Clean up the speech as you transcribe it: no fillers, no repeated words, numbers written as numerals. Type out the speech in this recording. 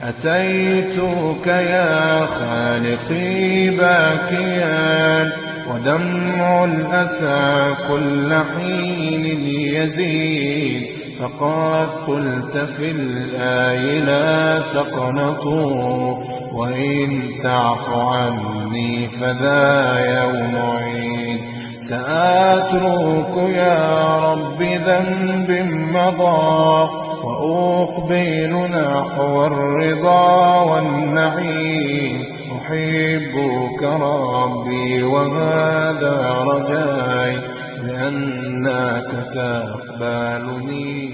أتيتك يا خالقي باكيا ودمع الأسى كل حين يزيد، فقد قلت في الآي لا تقنطوا وإن تعف عني فذا يوم عيد. سأترك يا رب ذنب مضى وأقبل نحو الرضا والنعيم، أحبك ربي وهذا رجاي لأنك تقبلني